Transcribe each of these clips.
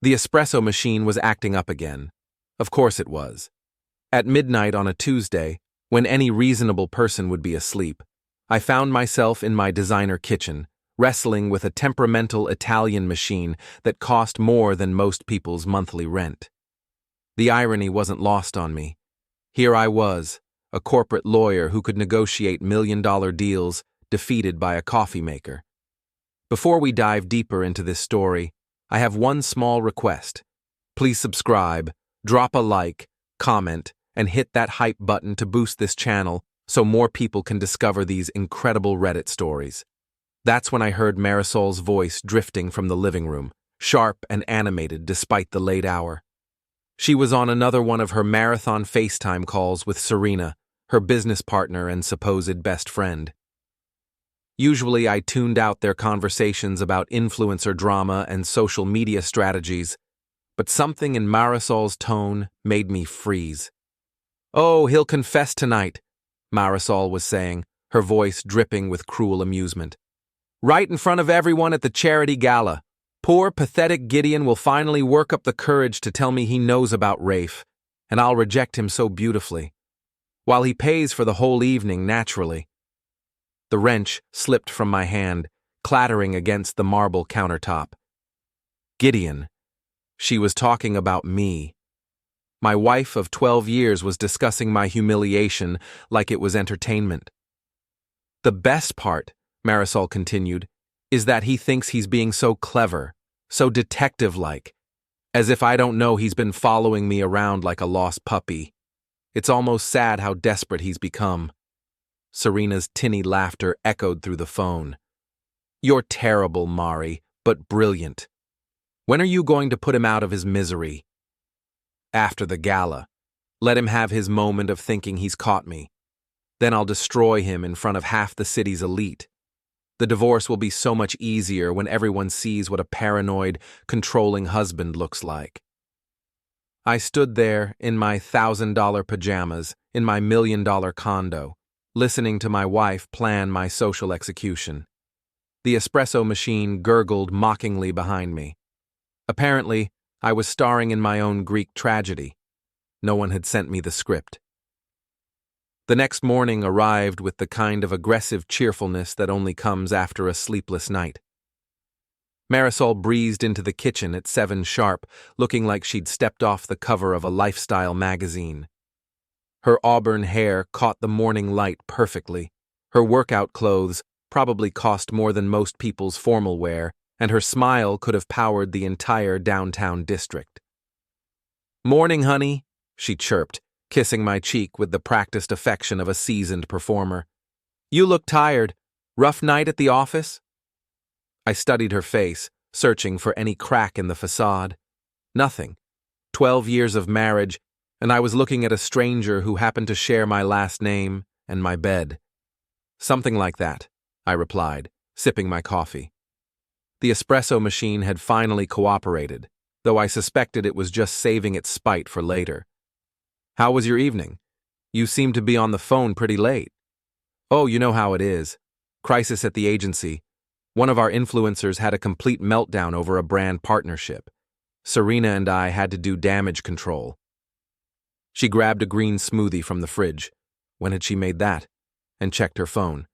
The espresso machine was acting up again. Of course it was. At midnight on a Tuesday, when any reasonable person would be asleep, I found myself in my designer kitchen, wrestling with a temperamental Italian machine that cost more than most people's monthly rent. The irony wasn't lost on me. Here I was, a corporate lawyer who could negotiate million-dollar deals, defeated by a coffee maker. Before we dive deeper into this story, I have one small request. Please subscribe, drop a like, comment, and hit that hype button to boost this channel so more people can discover these incredible Reddit stories. That's when I heard Marisol's voice drifting from the living room, sharp and animated despite the late hour. She was on another one of her marathon FaceTime calls with Serena, her business partner and supposed best friend. Usually I tuned out their conversations about influencer drama and social media strategies, but something in Marisol's tone made me freeze. "Oh, he'll confess tonight," Marisol was saying, her voice dripping with cruel amusement. "Right in front of everyone at the charity gala. Poor, pathetic Gideon will finally work up the courage to tell me he knows about Rafe, and I'll reject him so beautifully. While he pays for the whole evening, naturally." The wrench slipped from my hand, clattering against the marble countertop. Gideon. She was talking about me. My wife of 12 years was discussing my humiliation like it was entertainment. "The best part," Marisol continued, "is that he thinks he's being so clever, so detective-like, as if I don't know he's been following me around like a lost puppy. It's almost sad how desperate he's become." Serena's tinny laughter echoed through the phone. "You're terrible, Mari, but brilliant. When are you going to put him out of his misery?" "After the gala. Let him have his moment of thinking he's caught me. Then I'll destroy him in front of half the city's elite. The divorce will be so much easier when everyone sees what a paranoid, controlling husband looks like." I stood there in my $1,000 pajamas in my $1,000,000 condo, listening to my wife plan my social execution. The espresso machine gurgled mockingly behind me. Apparently, I was starring in my own Greek tragedy. No one had sent me the script. The next morning arrived with the kind of aggressive cheerfulness that only comes after a sleepless night. Marisol breezed into the kitchen at 7 sharp, looking like she'd stepped off the cover of a lifestyle magazine. Her auburn hair caught the morning light perfectly. Her workout clothes probably cost more than most people's formal wear, and her smile could have powered the entire downtown district. "Morning, honey," she chirped, kissing my cheek with the practiced affection of a seasoned performer. "You look tired. Rough night at the office?" I studied her face, searching for any crack in the facade. Nothing. 12 years of marriage, and I was looking at a stranger who happened to share my last name and my bed. "Something like that," I replied, sipping my coffee. The espresso machine had finally cooperated, though I suspected it was just saving its spite for later. "How was your evening? You seem to be on the phone pretty late." "Oh, you know how it is. Crisis at the agency. One of our influencers had a complete meltdown over a brand partnership. Serena and I had to do damage control." She grabbed a green smoothie from the fridge. When had she made that? And checked her phone.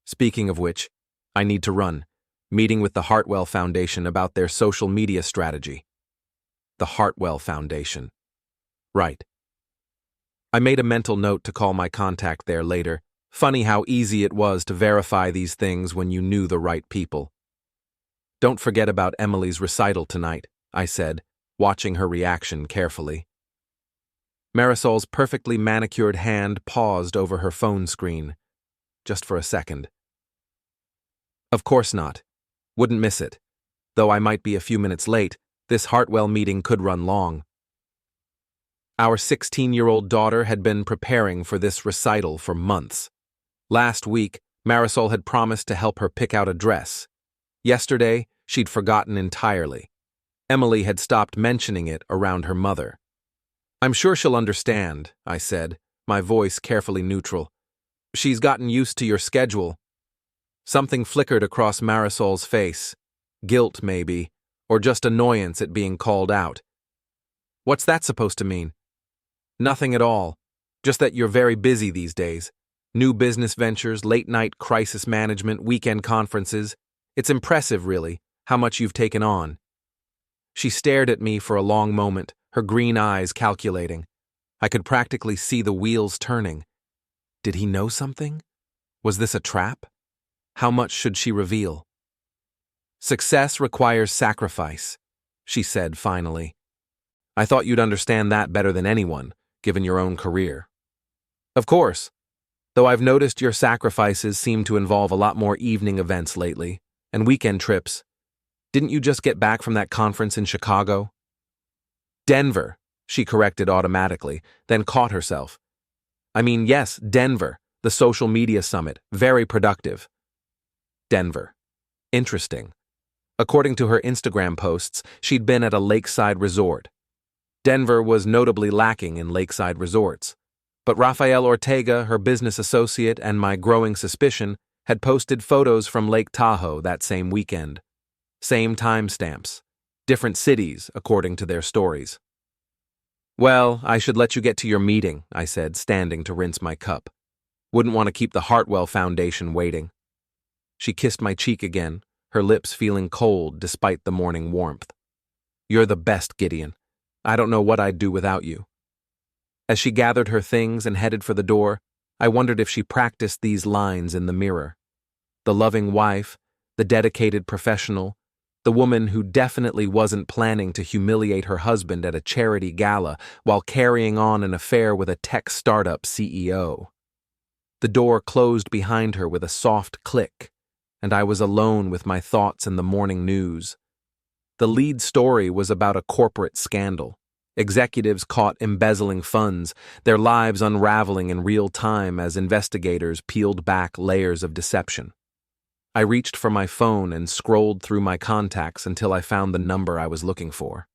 "Speaking of which, I need to run. Meeting with the Hartwell Foundation about their social media strategy." The Hartwell Foundation. Right. I made a mental note to call my contact there later. Funny how easy it was to verify these things when you knew the right people. "Don't forget about Emily's recital tonight," I said, watching her reaction carefully. Marisol's perfectly manicured hand paused over her phone screen. Just for a second. "Of course not. Wouldn't miss it. Though I might be a few minutes late, this Hartwell meeting could run long." Our 16-year-old daughter had been preparing for this recital for months. Last week, Marisol had promised to help her pick out a dress. Yesterday, she'd forgotten entirely. Emily had stopped mentioning it around her mother. "I'm sure she'll understand," I said, my voice carefully neutral. "She's gotten used to your schedule." Something flickered across Marisol's face. Guilt, maybe, or just annoyance at being called out? What's that supposed to mean? Nothing at all. Just that you're very busy these days. New business ventures, late-night crisis management, weekend conferences. It's impressive, really, how much you've taken on. She stared at me for a long moment, her green eyes calculating. I could practically see the wheels turning. Did he know something? Was this a trap? How much should she reveal? Success requires sacrifice, she said finally. I thought you'd understand that better than anyone, given your own career. Of course, though I've noticed your sacrifices seem to involve a lot more evening events lately, and weekend trips. Didn't you just get back from that conference in Chicago? Denver, she corrected automatically, then caught herself. I mean, yes, Denver, the social media summit, very productive. Denver. Interesting. According to her Instagram posts, she'd been at a lakeside resort. Denver was notably lacking in lakeside resorts. But Rafael Ortega, her business associate, and my growing suspicion, had posted photos from Lake Tahoe that same weekend. Same timestamps. Different cities, according to their stories. Well, I should let you get to your meeting, I said, standing to rinse my cup. Wouldn't want to keep the Hartwell Foundation waiting. She kissed my cheek again, her lips feeling cold despite the morning warmth. You're the best, Gideon. I don't know what I'd do without you. As she gathered her things and headed for the door, I wondered if she practiced these lines in the mirror. The loving wife, the dedicated professional, the woman who definitely wasn't planning to humiliate her husband at a charity gala while carrying on an affair with a tech startup CEO. The door closed behind her with a soft click, and I was alone with my thoughts and the morning news. The lead story was about a corporate scandal. Executives caught embezzling funds, their lives unraveling in real time as investigators peeled back layers of deception. I reached for my phone and scrolled through my contacts until I found the number I was looking for.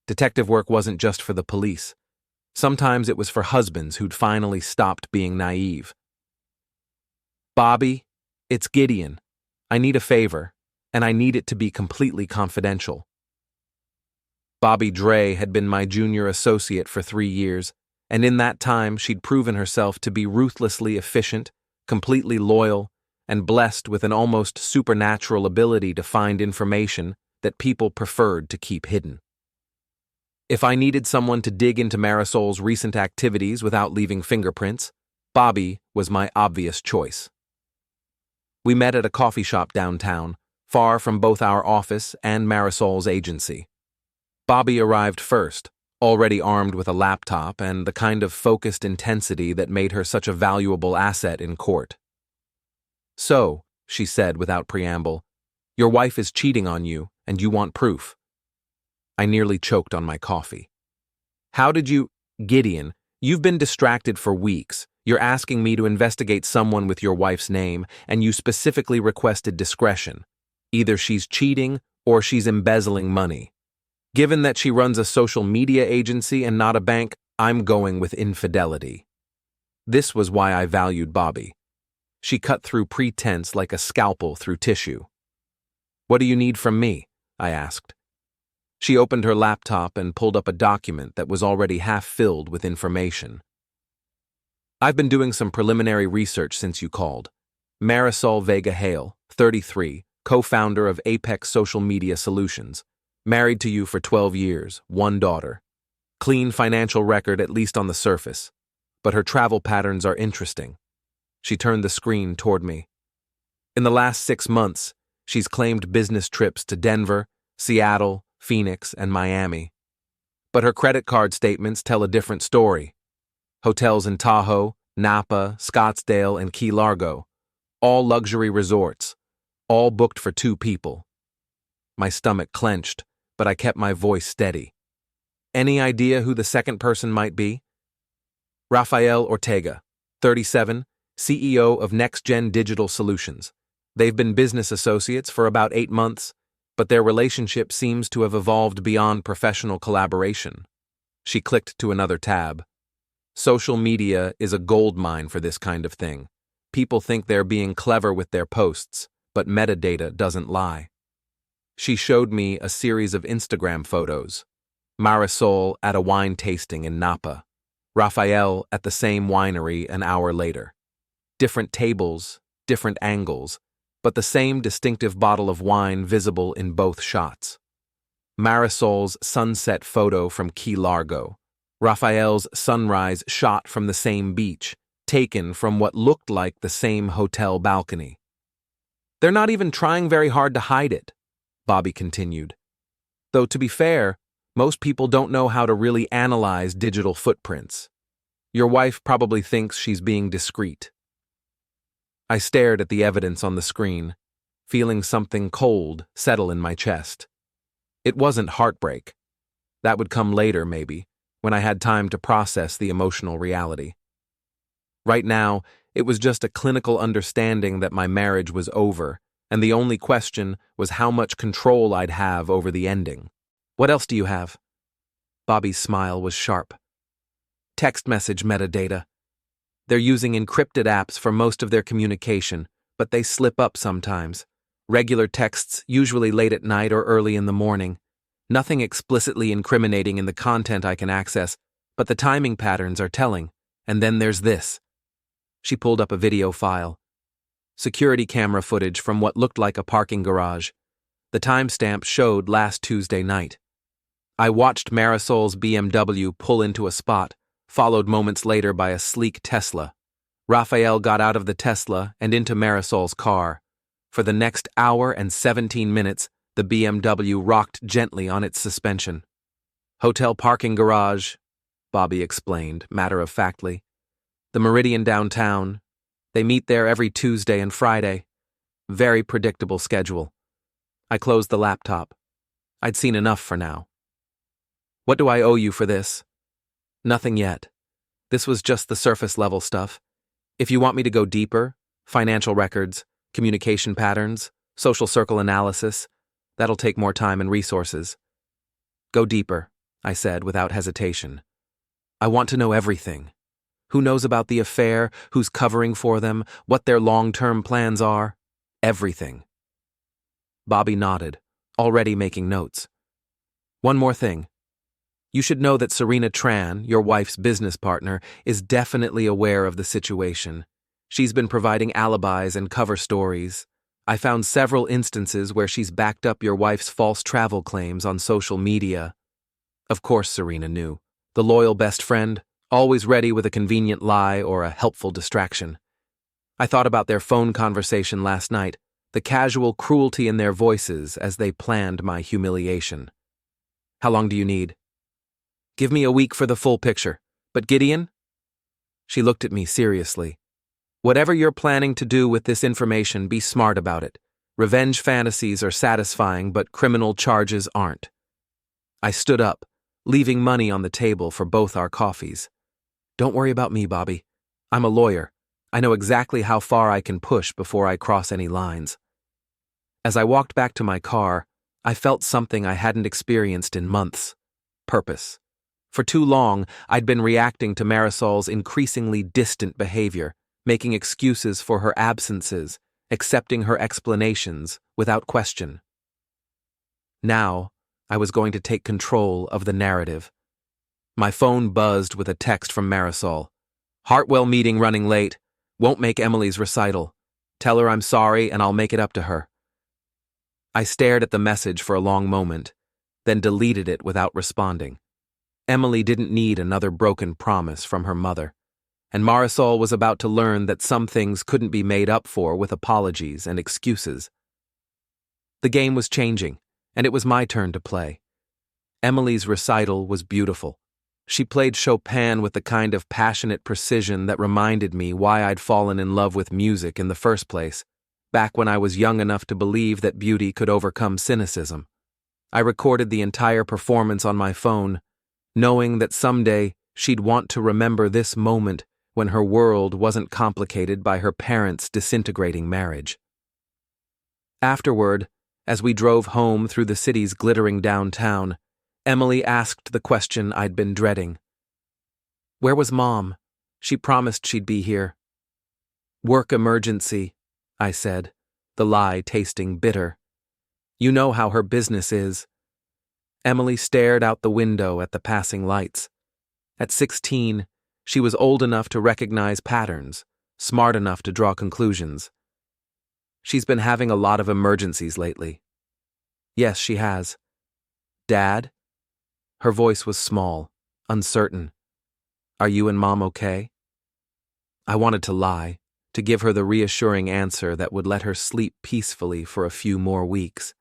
Detective work wasn't just for the police. Sometimes it was for husbands who'd finally stopped being naive. Bobby, it's Gideon. I need a favor, and I need it to be completely confidential. Bobby Dre had been my junior associate for 3 years, and in that time she'd proven herself to be ruthlessly efficient, completely loyal, and blessed with an almost supernatural ability to find information that people preferred to keep hidden. If I needed someone to dig into Marisol's recent activities without leaving fingerprints, Bobby was my obvious choice. We met at a coffee shop downtown, far from both our office and Marisol's agency. Bobby arrived first, already armed with a laptop and the kind of focused intensity that made her such a valuable asset in court. So, she said without preamble, your wife is cheating on you and you want proof. I nearly choked on my coffee. How did you— Gideon, you've been distracted for weeks. You're asking me to investigate someone with your wife's name, and you specifically requested discretion. Either she's cheating or she's embezzling money. Given that she runs a social media agency and not a bank, I'm going with infidelity. This was why I valued Bobby. She cut through pretense like a scalpel through tissue. What do you need from me? I asked. She opened her laptop and pulled up a document that was already half filled with information. I've been doing some preliminary research since you called. Marisol Vega Hale, 33, co-founder of Apex Social Media Solutions. Married to you for 12 years, 1 daughter. Clean financial record, at least on the surface. But her travel patterns are interesting. She turned the screen toward me. In the last 6 months, she's claimed business trips to Denver, Seattle, Phoenix, and Miami. But her credit card statements tell a different story. Hotels in Tahoe, Napa, Scottsdale, and Key Largo. All luxury resorts. All booked for 2 people. My stomach clenched, but I kept my voice steady. Any idea who the second person might be? Rafael Ortega, 37, CEO of NextGen Digital Solutions. They've been business associates for about 8 months, but their relationship seems to have evolved beyond professional collaboration. She clicked to another tab. Social media is a goldmine for this kind of thing. People think they're being clever with their posts, but metadata doesn't lie. She showed me a series of Instagram photos. Marisol at a wine tasting in Napa. Rafael at the same winery an hour later. Different tables, different angles, but the same distinctive bottle of wine visible in both shots. Marisol's sunset photo from Key Largo. Rafael's sunrise shot from the same beach, taken from what looked like the same hotel balcony. They're not even trying very hard to hide it, Bobby continued. Though to be fair, most people don't know how to really analyze digital footprints. Your wife probably thinks she's being discreet. I stared at the evidence on the screen, feeling something cold settle in my chest. It wasn't heartbreak. That would come later, maybe, when I had time to process the emotional reality. Right now, it was just a clinical understanding that my marriage was over, and the only question was how much control I'd have over the ending. What else do you have? Bobby's smile was sharp. Text message metadata. They're using encrypted apps for most of their communication, but they slip up sometimes. Regular texts, usually late at night or early in the morning. Nothing explicitly incriminating in the content I can access, but the timing patterns are telling. And then there's this. She pulled up a video file. Security camera footage from what looked like a parking garage. The timestamp showed last Tuesday night. I watched Marisol's BMW pull into a spot, followed moments later by a sleek Tesla. Rafael got out of the Tesla and into Marisol's car. For the next hour and 17 minutes, the BMW rocked gently on its suspension. Hotel parking garage, Bobby explained, matter-of-factly. The Meridian downtown. They meet there every Tuesday and Friday. Very predictable schedule. I closed the laptop. I'd seen enough for now. What do I owe you for this? Nothing yet. This was just the surface-level stuff. If you want me to go deeper, financial records, communication patterns, social circle analysis, that'll take more time and resources. Go deeper, I said without hesitation. I want to know everything. Who knows about the affair, who's covering for them, what their long-term plans are? Everything. Bobby nodded, already making notes. One more thing. You should know that Serena Tran, your wife's business partner, is definitely aware of the situation. She's been providing alibis and cover stories. I found several instances where she's backed up your wife's false travel claims on social media. Of course Serena knew. The loyal best friend, always ready with a convenient lie or a helpful distraction. I thought about their phone conversation last night, the casual cruelty in their voices as they planned my humiliation. How long do you need? Give me a week for the full picture. But Gideon? She looked at me seriously. Whatever you're planning to do with this information, be smart about it. Revenge fantasies are satisfying, but criminal charges aren't. I stood up, leaving money on the table for both our coffees. Don't worry about me, Bobby. I'm a lawyer. I know exactly how far I can push before I cross any lines. As I walked back to my car, I felt something I hadn't experienced in months. Purpose. For too long, I'd been reacting to Marisol's increasingly distant behavior, making excuses for her absences, accepting her explanations without question. Now, I was going to take control of the narrative. My phone buzzed with a text from Marisol. Hartwell meeting running late. Won't make Emily's recital. Tell her I'm sorry and I'll make it up to her. I stared at the message for a long moment, then deleted it without responding. Emily didn't need another broken promise from her mother, and Marisol was about to learn that some things couldn't be made up for with apologies and excuses. The game was changing, and it was my turn to play. Emily's recital was beautiful. She played Chopin with the kind of passionate precision that reminded me why I'd fallen in love with music in the first place, back when I was young enough to believe that beauty could overcome cynicism. I recorded the entire performance on my phone, knowing that someday she'd want to remember this moment when her world wasn't complicated by her parents' disintegrating marriage. Afterward, as we drove home through the city's glittering downtown, Emily asked the question I'd been dreading. Where was Mom? She promised she'd be here. Work emergency, I said, the lie tasting bitter. You know how her business is." Emily stared out the window at the passing lights. At 16, she was old enough to recognize patterns, smart enough to draw conclusions. "She's been having a lot of emergencies lately." "Yes, she has." "Dad?" Her voice was small, uncertain. "Are you and Mom okay?" I wanted to lie, to give her the reassuring answer that would let her sleep peacefully for a few more weeks,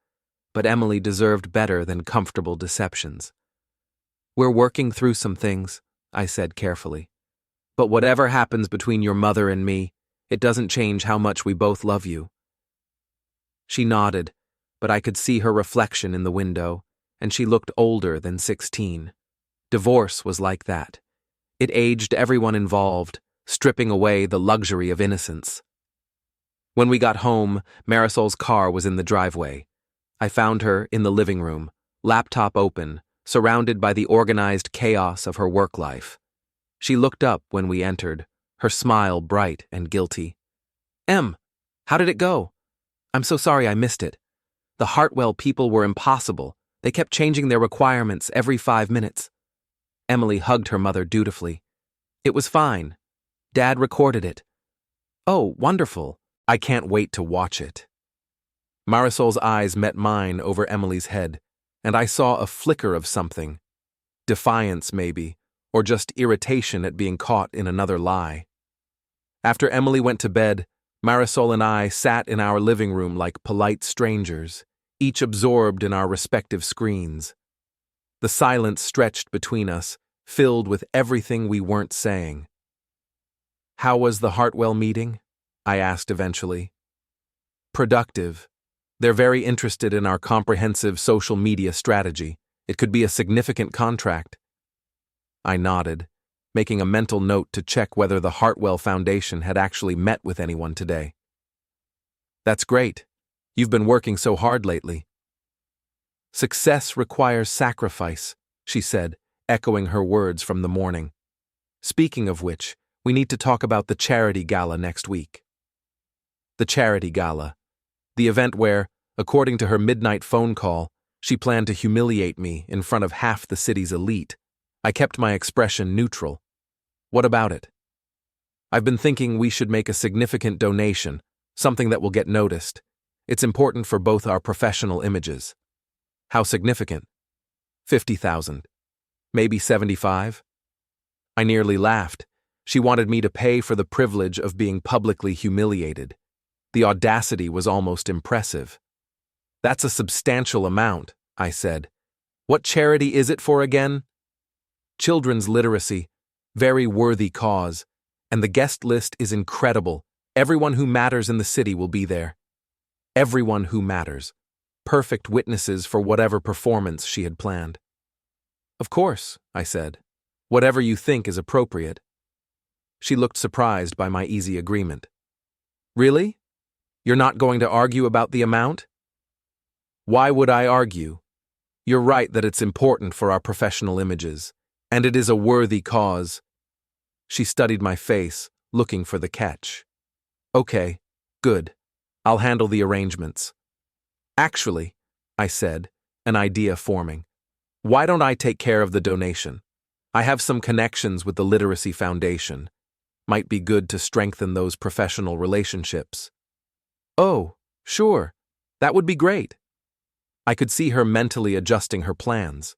but Emily deserved better than comfortable deceptions. "We're working through some things," I said carefully. "But whatever happens between your mother and me, it doesn't change how much we both love you." She nodded, but I could see her reflection in the window, and she looked older than 16. Divorce was like that. It aged everyone involved, stripping away the luxury of innocence. When we got home, Marisol's car was in the driveway. I found her in the living room, laptop open, surrounded by the organized chaos of her work life. She looked up when we entered, her smile bright and guilty. "Em, how did it go? I'm so sorry I missed it. The Hartwell people were impossible. They kept changing their requirements every 5 minutes." Emily hugged her mother dutifully. "It was fine. Dad recorded it." "Oh, wonderful. I can't wait to watch it." Marisol's eyes met mine over Emily's head, and I saw a flicker of something. Defiance, maybe, or just irritation at being caught in another lie. After Emily went to bed, Marisol and I sat in our living room like polite strangers, each absorbed in our respective screens. The silence stretched between us, filled with everything we weren't saying. "How was the Hartwell meeting?" I asked eventually. "Productive. They're very interested in our comprehensive social media strategy. It could be a significant contract." I nodded, making a mental note to check whether the Hartwell Foundation had actually met with anyone today. "That's great. You've been working so hard lately." "Success requires sacrifice," she said, echoing her words from the morning. "Speaking of which, we need to talk about the charity gala next week." The charity gala. The event where, according to her midnight phone call, she planned to humiliate me in front of half the city's elite. I kept my expression neutral. "What about it?" "I've been thinking we should make a significant donation, something that will get noticed. It's important for both our professional images." "How significant?" 50,000. Maybe 75? I nearly laughed. She wanted me to pay for the privilege of being publicly humiliated. The audacity was almost impressive. "That's a substantial amount," I said. "What charity is it for again?" "Children's literacy. Very worthy cause. And the guest list is incredible. Everyone who matters in the city will be there." Everyone who matters. Perfect witnesses for whatever performance she had planned. "Of course," I said. "Whatever you think is appropriate." She looked surprised by my easy agreement. "Really? You're not going to argue about the amount?" "Why would I argue? You're right that it's important for our professional images, and it is a worthy cause." She studied my face, looking for the catch. "Okay, good. I'll handle the arrangements." "Actually," I said, an idea forming, "why don't I take care of the donation? I have some connections with the Literacy Foundation. Might be good to strengthen those professional relationships." "Oh, sure. That would be great." I could see her mentally adjusting her plans.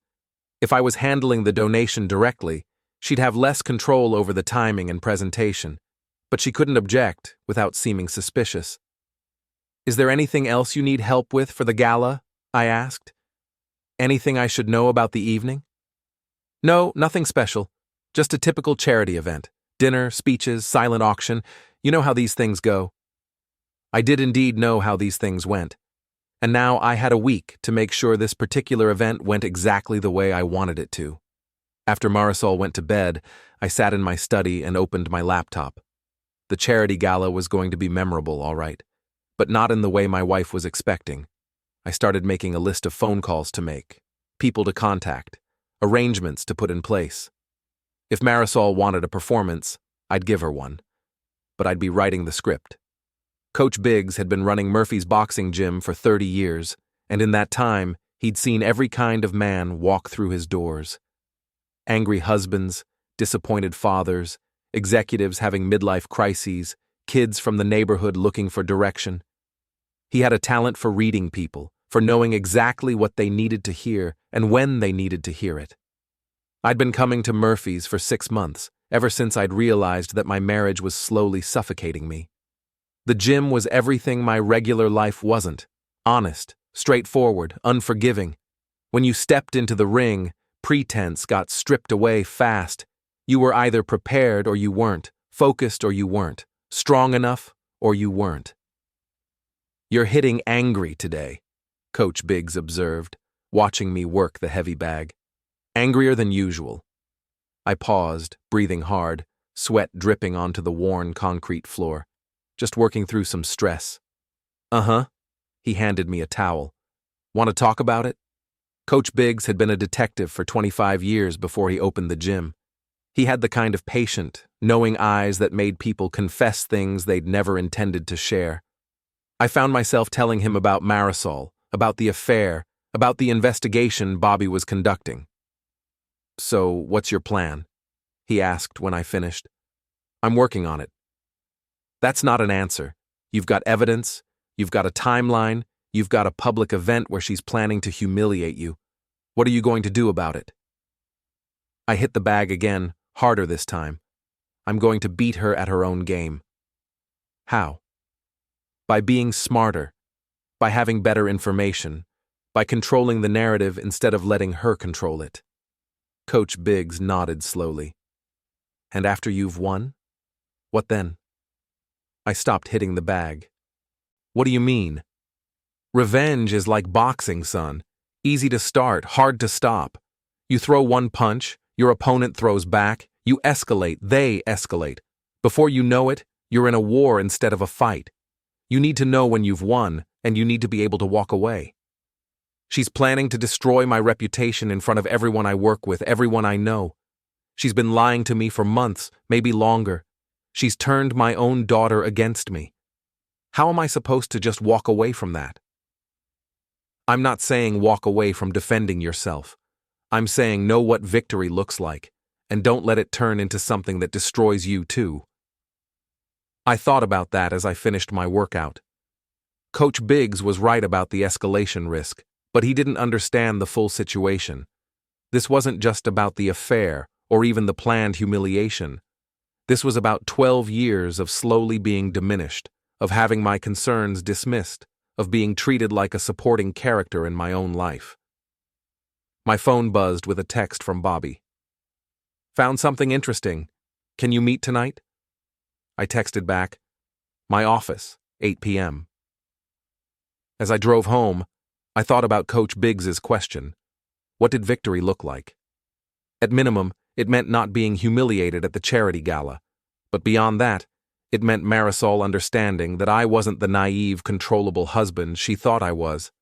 If I was handling the donation directly, she'd have less control over the timing and presentation, but she couldn't object without seeming suspicious. "Is there anything else you need help with for the gala?" I asked. "Anything I should know about the evening?" "No, nothing special. Just a typical charity event. Dinner, speeches, silent auction. You know how these things go." I did indeed know how these things went. And now I had a week to make sure this particular event went exactly the way I wanted it to. After Marisol went to bed, I sat in my study and opened my laptop. The charity gala was going to be memorable, all right, but not in the way my wife was expecting. I started making a list of phone calls to make, people to contact, arrangements to put in place. If Marisol wanted a performance, I'd give her one, but I'd be writing the script. Coach Biggs had been running Murphy's boxing gym for 30 years, and in that time, he'd seen every kind of man walk through his doors. Angry husbands, disappointed fathers, executives having midlife crises, kids from the neighborhood looking for direction. He had a talent for reading people, for knowing exactly what they needed to hear and when they needed to hear it. I'd been coming to Murphy's for 6 months, ever since I'd realized that my marriage was slowly suffocating me. The gym was everything my regular life wasn't: honest, straightforward, unforgiving. When you stepped into the ring, pretense got stripped away fast. You were either prepared or you weren't, focused or you weren't, strong enough or you weren't. "You're hitting angry today," Coach Biggs observed, watching me work the heavy bag. "Angrier than usual." I paused, breathing hard, sweat dripping onto the worn concrete floor. Just working through some stress. "Uh-huh." He handed me a towel. "Want to talk about it?" Coach Biggs had been a detective for 25 years before he opened the gym. He had the kind of patient, knowing eyes that made people confess things they'd never intended to share. I found myself telling him about Marisol, about the affair, about the investigation Bobby was conducting. "So, what's your plan?" he asked when I finished. "I'm working on it." That's not an answer. You've got evidence, you've got a timeline, you've got a public event where she's planning to humiliate you. What are you going to do about it? I hit the bag again, harder this time. I'm going to beat her at her own game. How? By being smarter, by having better information, by controlling the narrative instead of letting her control it. Coach Biggs nodded slowly. "And after you've won? What then?" I stopped hitting the bag. "What do you mean?" "Revenge is like boxing, son. Easy to start, hard to stop. You throw one punch, your opponent throws back, you escalate, they escalate. Before you know it, you're in a war instead of a fight. You need to know when you've won, and you need to be able to walk away. She's planning to destroy my reputation in front of everyone I work with, everyone I know. She's been lying to me for months, maybe longer. She's turned my own daughter against me. How am I supposed to just walk away from that?" I'm not saying walk away from defending yourself. I'm saying know what victory looks like, and don't let it turn into something that destroys you too. I thought about that as I finished my workout. Coach Biggs was right about the escalation risk, but he didn't understand the full situation. This wasn't just about the affair, or even the planned humiliation. This was about 12 years of slowly being diminished, of having my concerns dismissed, of being treated like a supporting character in my own life. My phone buzzed with a text from Bobby. "Found something interesting. Can you meet tonight?" I texted back, "My office, 8 p.m. As I drove home, I thought about Coach Biggs's question. What did victory look like? At minimum, it meant not being humiliated at the charity gala. But beyond that, it meant Marisol understanding that I wasn't the naive, controllable husband she thought I was.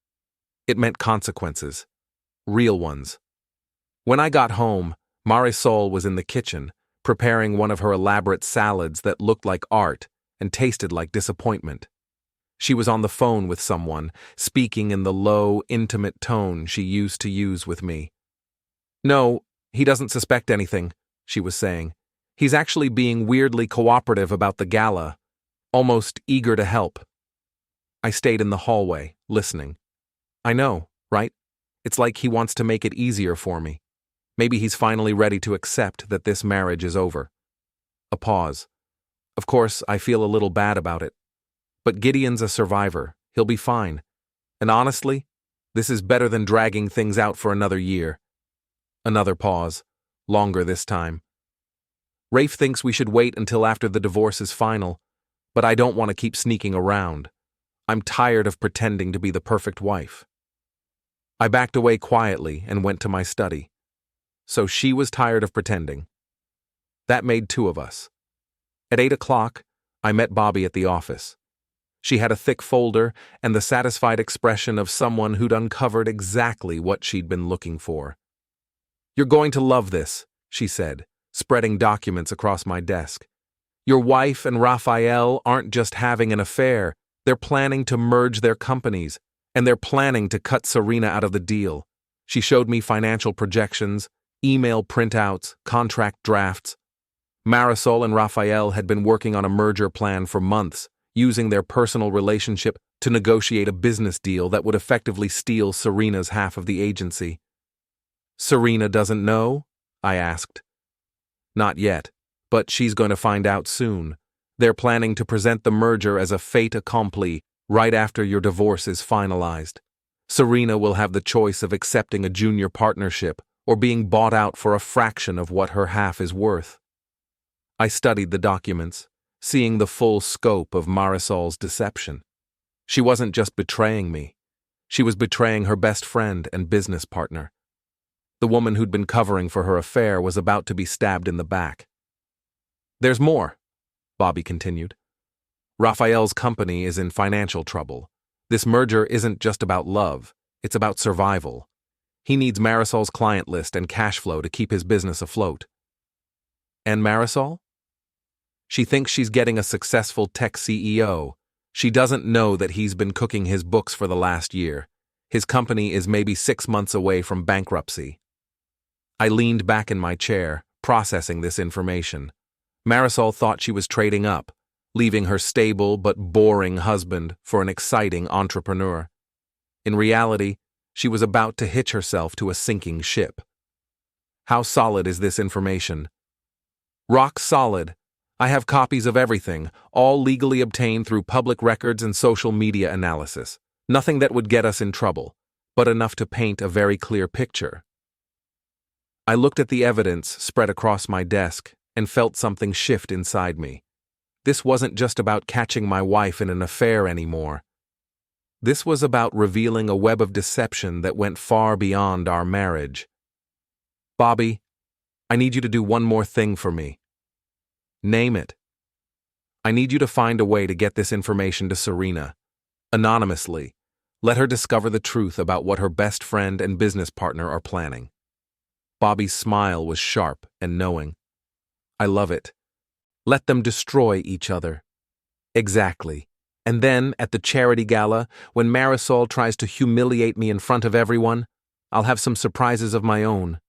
It meant consequences. Real ones. When I got home, Marisol was in the kitchen, preparing one of her elaborate salads that looked like art and tasted like disappointment. She was on the phone with someone, speaking in the low, intimate tone she used to use with me. "No, he doesn't suspect anything," she was saying. "He's actually being weirdly cooperative about the gala, almost eager to help." I stayed in the hallway, listening. I know, right? It's like he wants to make it easier for me. Maybe he's finally ready to accept that this marriage is over. A pause. Of course, I feel a little bad about it. But Gideon's a survivor. He'll be fine. And honestly, this is better than dragging things out for another year. Another pause. Longer this time. Rafe thinks we should wait until after the divorce is final, but I don't want to keep sneaking around. I'm tired of pretending to be the perfect wife. I backed away quietly and went to my study. So she was tired of pretending. That made two of us. At 8 o'clock, I met Bobby at the office. She had a thick folder and the satisfied expression of someone who'd uncovered exactly what she'd been looking for. "You're going to love this," she said, spreading documents across my desk. "Your wife and Rafael aren't just having an affair, they're planning to merge their companies, And they're planning to cut Serena out of the deal. She showed me financial projections, email printouts, contract drafts. Marisol and Rafael had been working on a merger plan for months, using their personal relationship to negotiate a business deal that would effectively steal Serena's half of the agency. Serena doesn't know? I asked. Not yet, but she's going to find out soon. They're planning to present the merger as a fait accompli right after your divorce is finalized. Serena will have the choice of accepting a junior partnership or being bought out for a fraction of what her half is worth. I studied the documents, seeing the full scope of Marisol's deception. She wasn't just betraying me. She was betraying her best friend and business partner. The woman who'd been covering for her affair was about to be stabbed in the back. There's more, Bobby continued. Rafael's company is in financial trouble. This merger isn't just about love, it's about survival. He needs Marisol's client list and cash flow to keep his business afloat. And Marisol? She thinks she's getting a successful tech CEO. She doesn't know that he's been cooking his books for the last year. His company is maybe 6 months away from bankruptcy. I leaned back in my chair, processing this information. Marisol thought she was trading up, leaving her stable but boring husband for an exciting entrepreneur. In reality, she was about to hitch herself to a sinking ship. How solid is this information? Rock solid. I have copies of everything, all legally obtained through public records and social media analysis. Nothing that would get us in trouble, but enough to paint a very clear picture. I looked at the evidence spread across my desk and felt something shift inside me. This wasn't just about catching my wife in an affair anymore. This was about revealing a web of deception that went far beyond our marriage. Bobby, I need you to do one more thing for me. Name it. I need you to find a way to get this information to Serena. Anonymously. Let her discover the truth about what her best friend and business partner are planning. Bobby's smile was sharp and knowing. I love it. Let them destroy each other. Exactly. And then, at the charity gala, when Marisol tries to humiliate me in front of everyone, I'll have some surprises of my own.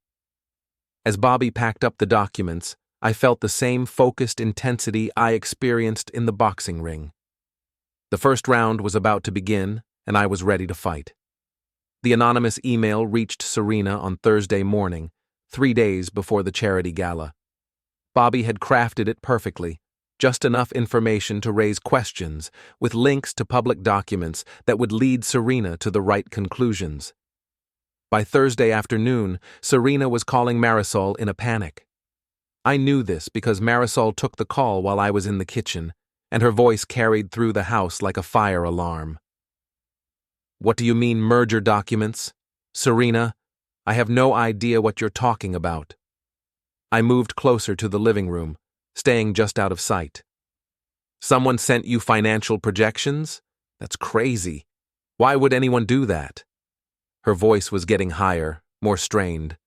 As Bobby packed up the documents, I felt the same focused intensity I experienced in the boxing ring. The first round was about to begin, and I was ready to fight. The anonymous email reached Serena on Thursday morning, 3 days before the charity gala. Bobby had crafted it perfectly, just enough information to raise questions, with links to public documents that would lead Serena to the right conclusions. By Thursday afternoon, Serena was calling Marisol in a panic. I knew this because Marisol took the call while I was in the kitchen, and her voice carried through the house like a fire alarm. What do you mean, merger documents? Serena, I have no idea what you're talking about. I moved closer to the living room, staying just out of sight. Someone sent you financial projections? That's crazy. Why would anyone do that? Her voice was getting higher, more strained.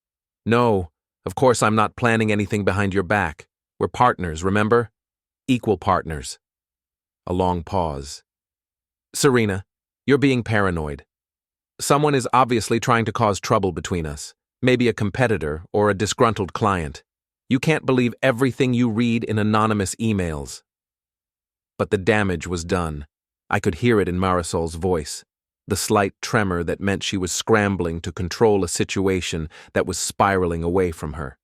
No, of course I'm not planning anything behind your back. We're partners, remember? Equal partners. A long pause. Serena, you're being paranoid. Someone is obviously trying to cause trouble between us. Maybe a competitor or a disgruntled client. You can't believe everything you read in anonymous emails. But the damage was done. I could hear it in Marisol's voice, the slight tremor that meant she was scrambling to control a situation that was spiraling away from her.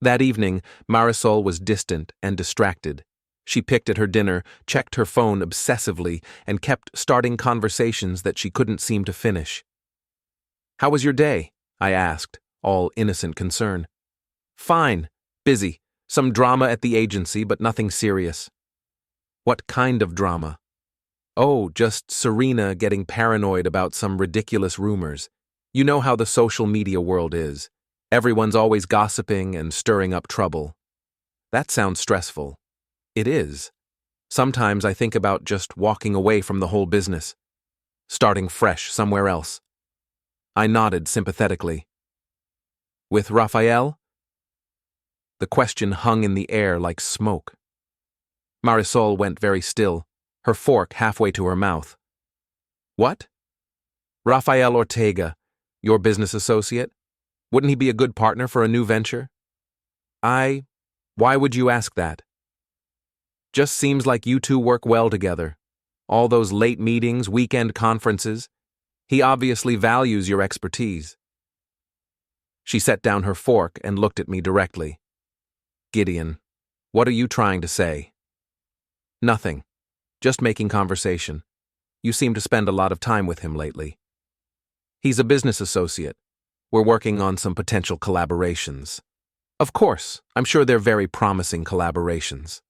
That evening, Marisol was distant and distracted. She picked at her dinner, checked her phone obsessively, and kept starting conversations that she couldn't seem to finish. How was your day? I asked, all innocent concern. Fine. Busy. Some drama at the agency, but nothing serious. What kind of drama? Oh, just Serena getting paranoid about some ridiculous rumors. You know how the social media world is. Everyone's always gossiping and stirring up trouble. That sounds stressful. It is. Sometimes I think about just walking away from the whole business, starting fresh somewhere else. I nodded sympathetically. With Rafael? The question hung in the air like smoke. Marisol went very still, her fork halfway to her mouth. What? Rafael Ortega, your business associate? Wouldn't he be a good partner for a new venture? Why would you ask that? Just seems like you two work well together. All those late meetings, weekend conferences. He obviously values your expertise. She set down her fork and looked at me directly. Gideon, what are you trying to say? Nothing. Just making conversation. You seem to spend a lot of time with him lately. He's a business associate. We're working on some potential collaborations. Of course, I'm sure they're very promising collaborations.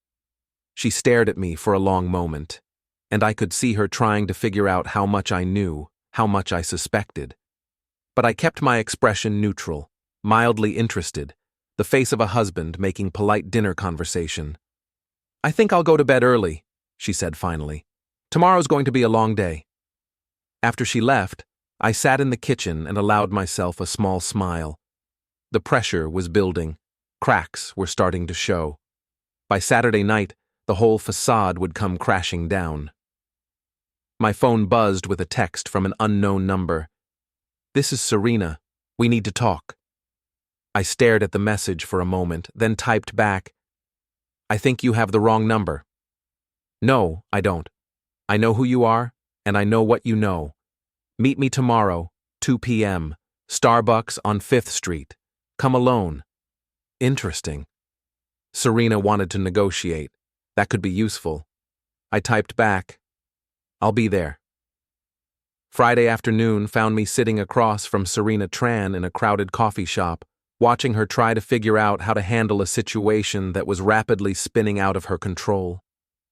She stared at me for a long moment, and I could see her trying to figure out how much I knew, how much I suspected. But I kept my expression neutral, mildly interested, the face of a husband making polite dinner conversation. I think I'll go to bed early, she said finally. Tomorrow's going to be a long day. After she left, I sat in the kitchen and allowed myself a small smile. The pressure was building. Cracks were starting to show. By Saturday night, the whole facade would come crashing down. My phone buzzed with a text from an unknown number. This is Serena. We need to talk. I stared at the message for a moment, then typed back, I think you have the wrong number. No, I don't. I know who you are, and I know what you know. Meet me tomorrow, 2 p.m., Starbucks on 5th Street. Come alone. Interesting. Serena wanted to negotiate. That could be useful. I typed back, I'll be there. Friday afternoon found me sitting across from Serena Tran in a crowded coffee shop, watching her try to figure out how to handle a situation that was rapidly spinning out of her control.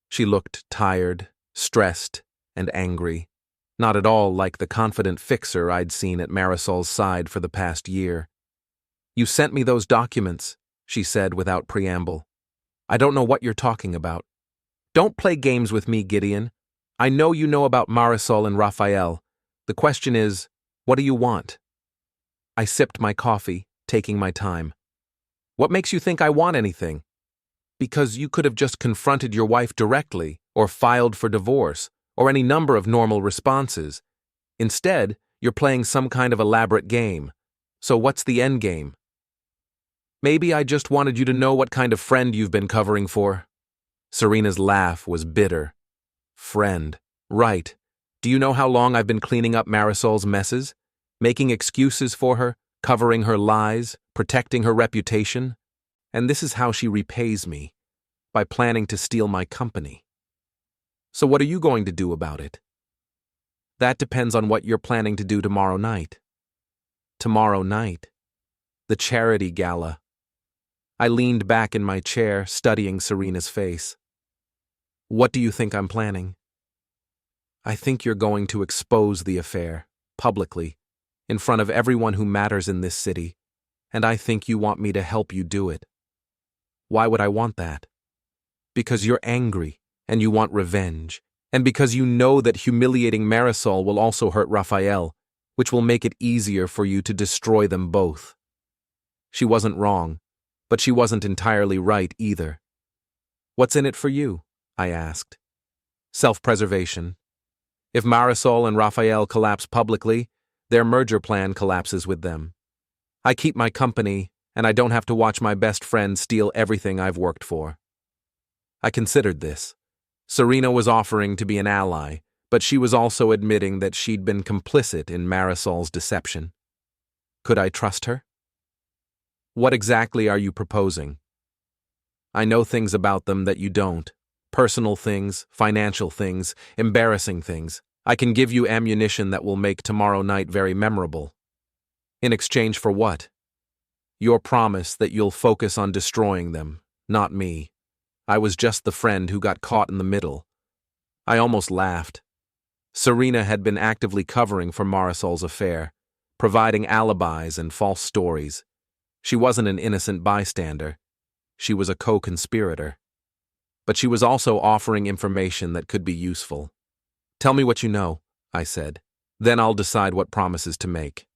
She looked tired, stressed, and angry, not at all like the confident fixer I'd seen at Marisol's side for the past year. You sent me those documents, she said without preamble. I don't know what you're talking about. Don't play games with me, Gideon. I know you know about Marisol and Rafael. The question is, what do you want? I sipped my coffee, taking my time. What makes you think I want anything? Because you could have just confronted your wife directly, or filed for divorce, or any number of normal responses. Instead, you're playing some kind of elaborate game. So what's the end game? Maybe I just wanted you to know what kind of friend you've been covering for. Serena's laugh was bitter. Friend. Right. Do you know how long I've been cleaning up Marisol's messes? Making excuses for her, covering her lies, protecting her reputation? And this is how she repays me, by planning to steal my company. So what are you going to do about it? That depends on what you're planning to do tomorrow night. Tomorrow night. The charity gala. I leaned back in my chair, studying Serena's face. What do you think I'm planning? I think you're going to expose the affair, publicly, in front of everyone who matters in this city, and I think you want me to help you do it. Why would I want that? Because you're angry, and you want revenge, and because you know that humiliating Marisol will also hurt Rafael, which will make it easier for you to destroy them both. She wasn't wrong, but she wasn't entirely right either. What's in it for you? I asked. Self-preservation. If Marisol and Rafael collapse publicly, their merger plan collapses with them. I keep my company, and I don't have to watch my best friend steal everything I've worked for. I considered this. Serena was offering to be an ally, but she was also admitting that she'd been complicit in Marisol's deception. Could I trust her? What exactly are you proposing? I know things about them that you don't. Personal things, financial things, embarrassing things. I can give you ammunition that will make tomorrow night very memorable. In exchange for what? Your promise that you'll focus on destroying them, not me. I was just the friend who got caught in the middle. I almost laughed. Serena had been actively covering for Marisol's affair, providing alibis and false stories. She wasn't an innocent bystander. She was a co-conspirator. But she was also offering information that could be useful. Tell me what you know, I said. Then I'll decide what promises to make.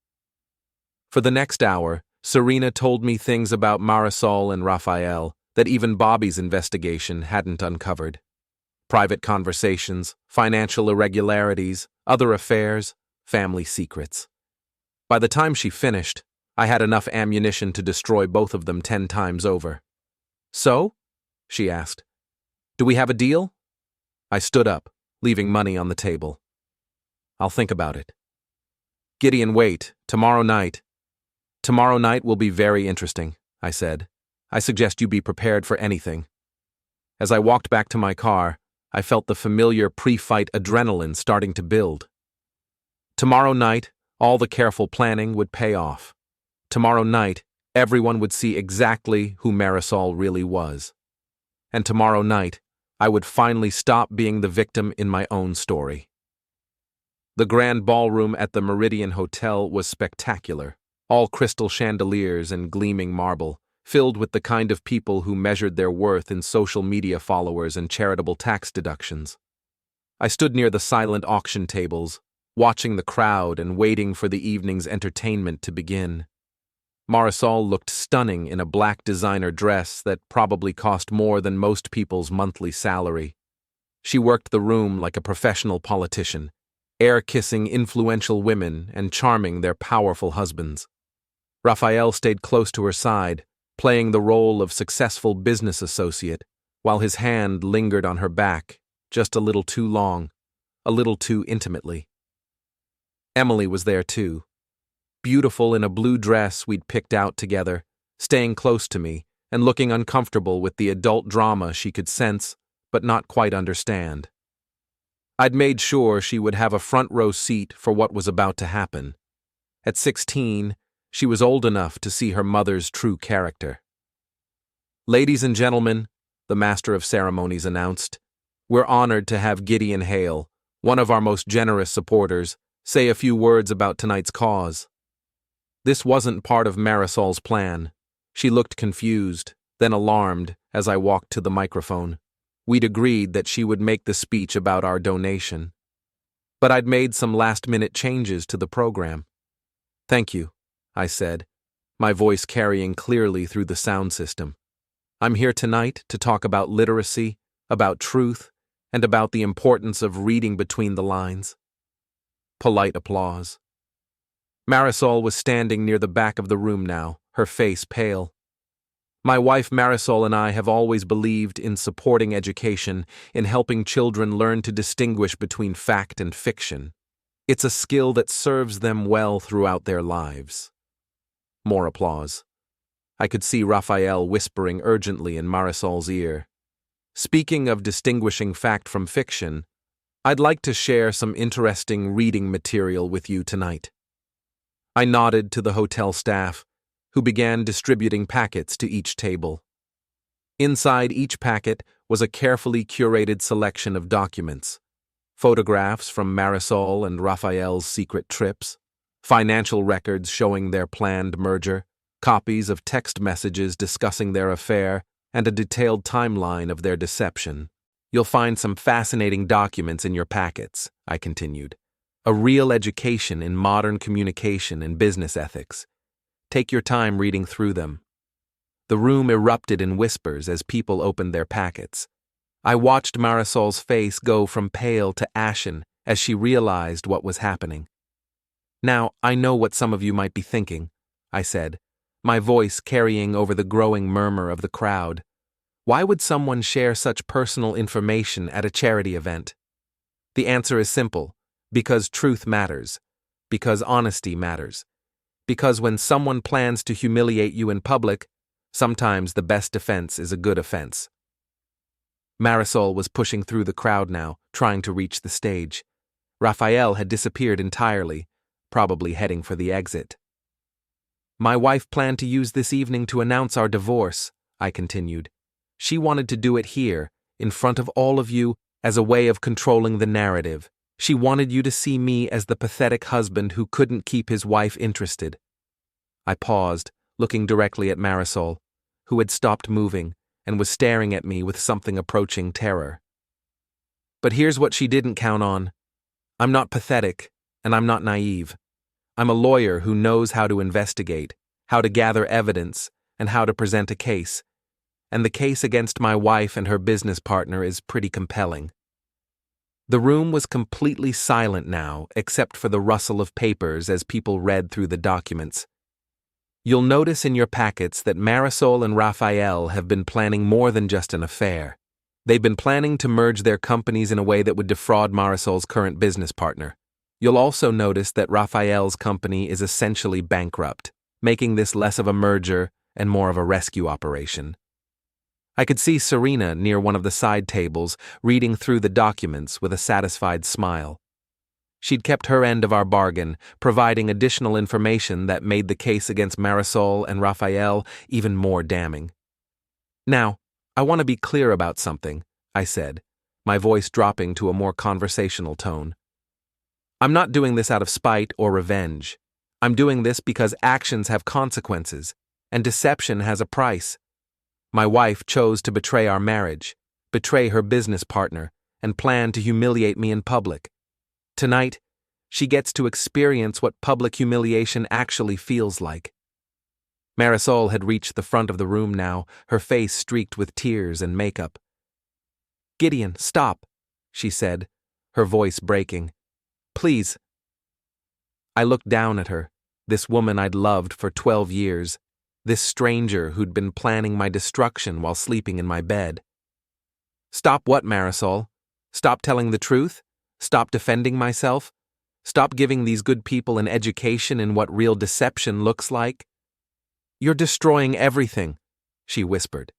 For the next hour, Serena told me things about Marisol and Rafael that even Bobby's investigation hadn't uncovered. Private conversations, financial irregularities, other affairs, family secrets. By the time she finished, I had enough ammunition to destroy both of them 10 times over. "So?" she asked. "Do we have a deal?" I stood up, leaving money on the table. "I'll think about it." "Gideon, wait. Tomorrow night will be very interesting," I said. "I suggest you be prepared for anything." As I walked back to my car, I felt the familiar pre-fight adrenaline starting to build. Tomorrow night, all the careful planning would pay off. Tomorrow night, everyone would see exactly who Marisol really was. And tomorrow night, I would finally stop being the victim in my own story. The grand ballroom at the Meridian Hotel was spectacular, all crystal chandeliers and gleaming marble, filled with the kind of people who measured their worth in social media followers and charitable tax deductions. I stood near the silent auction tables, watching the crowd and waiting for the evening's entertainment to begin. Marisol looked stunning in a black designer dress that probably cost more than most people's monthly salary. She worked the room like a professional politician, air-kissing influential women and charming their powerful husbands. Rafael stayed close to her side, playing the role of successful business associate, while his hand lingered on her back, just a little too long, a little too intimately. Emily was there too, beautiful in a blue dress we'd picked out together, staying close to me and looking uncomfortable with the adult drama she could sense but not quite understand. I'd made sure she would have a front-row seat for what was about to happen. At 16, she was old enough to see her mother's true character. "Ladies and gentlemen," the master of ceremonies announced, "we're honored to have Gideon Hale, one of our most generous supporters, say a few words about tonight's cause." This wasn't part of Marisol's plan. She looked confused, then alarmed as I walked to the microphone. We'd agreed that she would make the speech about our donation. But I'd made some last-minute changes to the program. "Thank you," I said, my voice carrying clearly through the sound system. "I'm here tonight to talk about literacy, about truth, and about the importance of reading between the lines." Polite applause. Marisol was standing near the back of the room now, her face pale. My wife Marisol and I have always believed in supporting education, in helping children learn to distinguish between fact and fiction. It's a skill that serves them well throughout their lives. More applause. I could see Rafael whispering urgently in Marisol's ear. "Speaking of distinguishing fact from fiction, I'd like to share some interesting reading material with you tonight." I nodded to the hotel staff, who began distributing packets to each table. Inside each packet was a carefully curated selection of documents: photographs from Marisol and Rafael's secret trips, financial records showing their planned merger, copies of text messages discussing their affair, and a detailed timeline of their deception. "You'll find some fascinating documents in your packets," I continued. "A real education in modern communication and business ethics. Take your time reading through them." The room erupted in whispers as people opened their packets. I watched Marisol's face go from pale to ashen as she realized what was happening. "Now, I know what some of you might be thinking," I said, my voice carrying over the growing murmur of the crowd. "Why would someone share such personal information at a charity event?" The answer is simple: because truth matters, because honesty matters. Because when someone plans to humiliate you in public, sometimes the best defense is a good offense. Marisol was pushing through the crowd now, trying to reach the stage. Rafael had disappeared entirely, probably heading for the exit. "My wife planned to use this evening to announce our divorce," I continued. "She wanted to do it here, in front of all of you, as a way of controlling the narrative. She wanted you to see me as the pathetic husband who couldn't keep his wife interested." I paused, looking directly at Marisol, who had stopped moving and was staring at me with something approaching terror. But here's what she didn't count on. I'm not pathetic, and I'm not naive. I'm a lawyer who knows how to investigate, how to gather evidence, and how to present a case. And the case against my wife and her business partner is pretty compelling. The room was completely silent now, except for the rustle of papers as people read through the documents. You'll notice in your packets that Marisol and Rafael have been planning more than just an affair. They've been planning to merge their companies in a way that would defraud Marisol's current business partner. You'll also notice that Rafael's company is essentially bankrupt, making this less of a merger and more of a rescue operation. I could see Serena near one of the side tables, reading through the documents with a satisfied smile. She'd kept her end of our bargain, providing additional information that made the case against Marisol and Rafael even more damning. Now, I want to be clear about something, I said, my voice dropping to a more conversational tone. I'm not doing this out of spite or revenge. I'm doing this because actions have consequences, and deception has a price. My wife chose to betray our marriage, betray her business partner, and plan to humiliate me in public. Tonight, she gets to experience what public humiliation actually feels like. Marisol had reached the front of the room now, her face streaked with tears and makeup. "Gideon, stop," she said, her voice breaking. "Please." I looked down at her, this woman I'd loved for 12 years, this stranger who'd been planning my destruction while sleeping in my bed. "Stop what, Marisol? Stop telling the truth? Stop defending myself? Stop giving these good people an education in what real deception looks like?" "You're destroying everything," she whispered.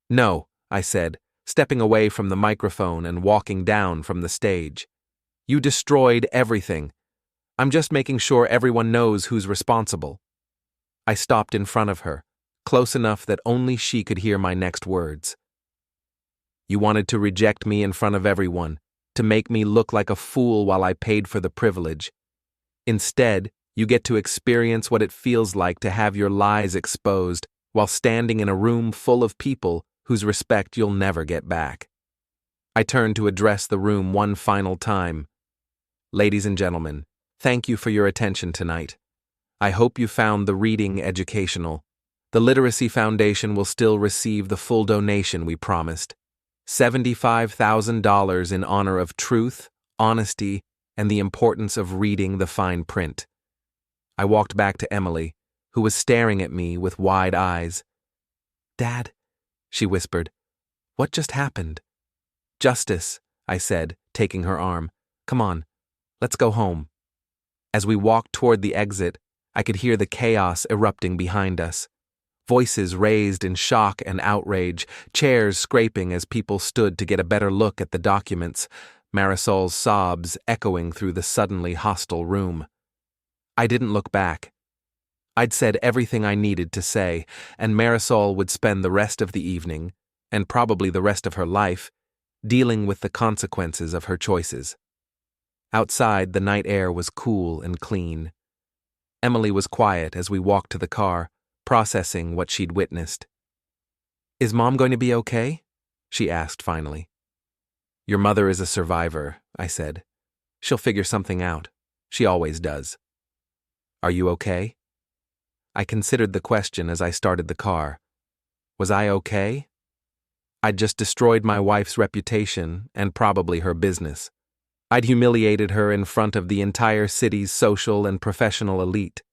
"No," I said, stepping away from the microphone and walking down from the stage. "You destroyed everything. I'm just making sure everyone knows who's responsible." I stopped in front of her, close enough that only she could hear my next words. "You wanted to reject me in front of everyone, to make me look like a fool while I paid for the privilege. Instead, you get to experience what it feels like to have your lies exposed while standing in a room full of people whose respect you'll never get back." I turned to address the room one final time. "Ladies and gentlemen, thank you for your attention tonight. I hope you found the reading educational. The Literacy Foundation will still receive the full donation we promised. $75,000 in honor of truth, honesty, and the importance of reading the fine print." I walked back to Emily, who was staring at me with wide eyes. "Dad," she whispered, "what just happened?" "Justice," I said, taking her arm. "Come on, let's go home." As we walked toward the exit, I could hear the chaos erupting behind us. Voices raised in shock and outrage, chairs scraping as people stood to get a better look at the documents, Marisol's sobs echoing through the suddenly hostile room. I didn't look back. I'd said everything I needed to say, and Marisol would spend the rest of the evening, and probably the rest of her life, dealing with the consequences of her choices. Outside, the night air was cool and clean. Emily was quiet as we walked to the car, processing what she'd witnessed. "Is Mom going to be okay?" she asked finally. "Your mother is a survivor," I said. "She'll figure something out. She always does." "Are you okay?" I considered the question as I started the car. Was I okay? I'd just destroyed my wife's reputation and probably her business. I'd humiliated her in front of the entire city's social and professional elite.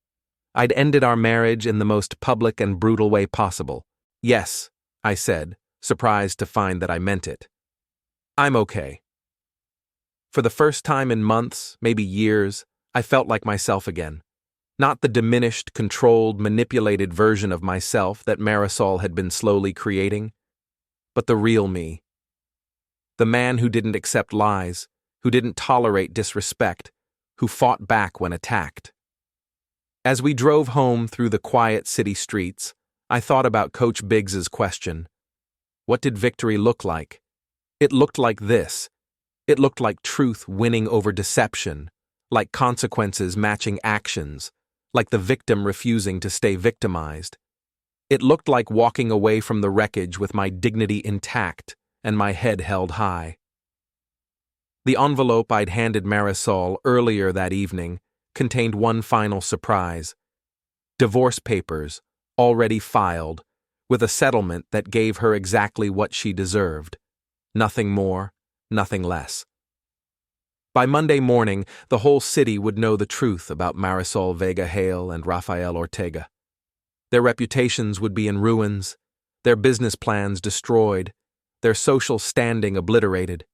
I'd ended our marriage in the most public and brutal way possible. "Yes," I said, surprised to find that I meant it. "I'm okay." For the first time in months, maybe years, I felt like myself again. Not the diminished, controlled, manipulated version of myself that Marisol had been slowly creating, but the real me. The man who didn't accept lies, who didn't tolerate disrespect, who fought back when attacked. As we drove home through the quiet city streets, I thought about Coach Biggs's question. What did victory look like? It looked like this. It looked like truth winning over deception, like consequences matching actions, like the victim refusing to stay victimized. It looked like walking away from the wreckage with my dignity intact and my head held high. The envelope I'd handed Marisol earlier that evening contained one final surprise. Divorce papers, already filed, with a settlement that gave her exactly what she deserved. Nothing more, nothing less. By Monday morning, the whole city would know the truth about Marisol Vega Hale and Rafael Ortega. Their reputations would be in ruins, their business plans destroyed, their social standing obliterated.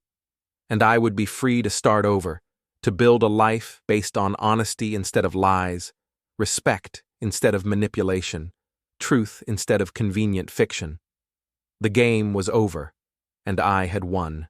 And I would be free to start over, to build a life based on honesty instead of lies, respect instead of manipulation, truth instead of convenient fiction. The game was over, and I had won.